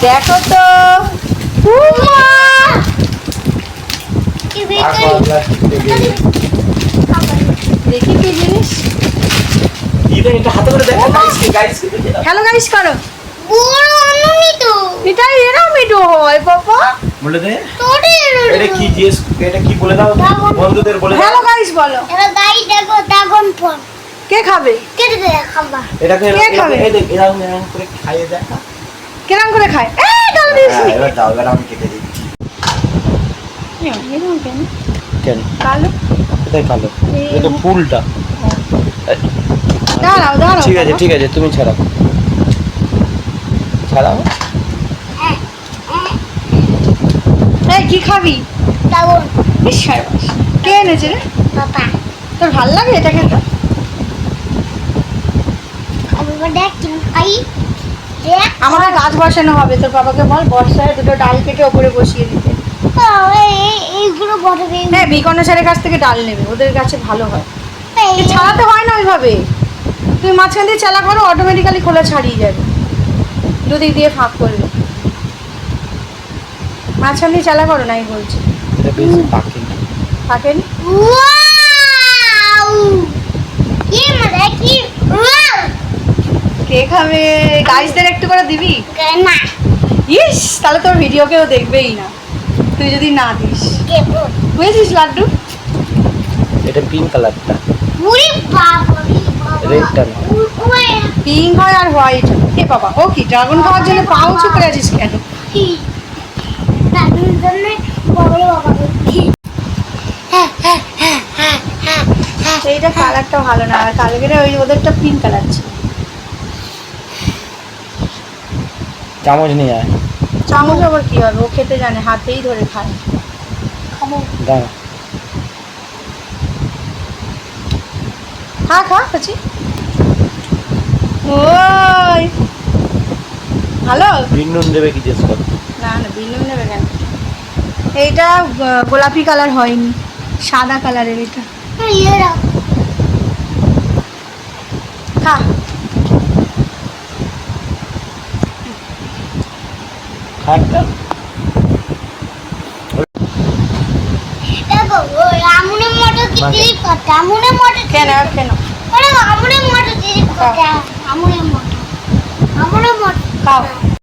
দেখো তো দেখি কি জিনিস। হ্যালো গাইস করো। এটাই এরকম মিঠু হয় বাবা। বলে দে এটা কি জিনিস, এটা কি বলে দাও বন্ধুদের বলে দাও। হ্যালো গাইস বলো। এটা গাই দেখো ড্রাগন ফল কে খাবে? কেটে দে খাবা। এটাকে কে খাবে? এই দেখ এরকম এরকম করে খাইয়ে দেখা। কেরাম করে খায়? এই ডাল দিয়েছি। হ্যাঁ, এবার দাও, এবার আমি কেটে দিচ্ছি। এরকম কেন? কেন কালো। এটাই কালো, এটা ফুলটা। দাঁড়াও দাঁড়াও। ঠিক আছে ঠিক আছে, তুমি ছাড়াও ছাড়াও। এই কি খাবি? ড্রাগন ইস শাবাশ। কে এনেছে রে? পাপা তোর ভাল লাগে এটা খেতে? আমি দেখ কিন খাই দেখ। আমাদের গাছ বসানো হবে, তোর বাবাকে বল বর্ষায় দুটো ডাল কেটে ওপরে বসিয়ে দিতে। এইগুলো বড়বে। হ্যাঁ বিকর্ণ স্যারের কাছ থেকে ডাল নেবে, ওদের কাছে ভালো হয়। ছাড়াতে হয় না ওইভাবে, তুমি মাঝখান দিয়ে চালা করো, অটোমেটিক্যালি খোলা ছাড়িয়ে যাবে। দুদিক দিয়ে ফাঁক করবে, মাঝখান দিয়ে চালা করো নাই বলছি। এটা বেশি পাকে না। পাকেনি? ওয়াও কি মজা কি ওয়াও। কে খাবে? গাইসদের একটু করে দিবি? না ইস তাহলে তোর ভিডিও কেউ দেখবেই না তুই যদি না দিস। কে বল বুঝেছিস লাড্ডু? এটা পিঙ্ক কালারটা, পুরি বাবা রেডটা না। পিঙ্ক হয় আর হোয়াইট। এ বাবা ও কি ড্রাগন খাওয়ার জন্য পা উঁচু করে আছিস কেন? তার জন্য বড় বাবা এইটা কালারটা ভালো না, আর কালকের ওই ওদেরটা পিঙ্ক কালার ছিল। চামচ নিয়ে আয়। চামচ আবার কি হবে? ও খেতে জানে, হাতেই ধরে খায়। খাবো। দাঁড়া, খা খা কচি। ওই ভালো। বিনুন দেবে কি জিজ্ঞেস কর। না না বিনুন নেবে কেন? এইটা গোলাপি কালার হয়নি, সাদা কালারের এটা। ইয়েরা খা। খাটটা দেখো ওই আমুনের মটর কি দিলি করতে আমুনের মটর কেন কেন? ওরে আমুনের মটর দিলি করতে আমুনের মটর খাও।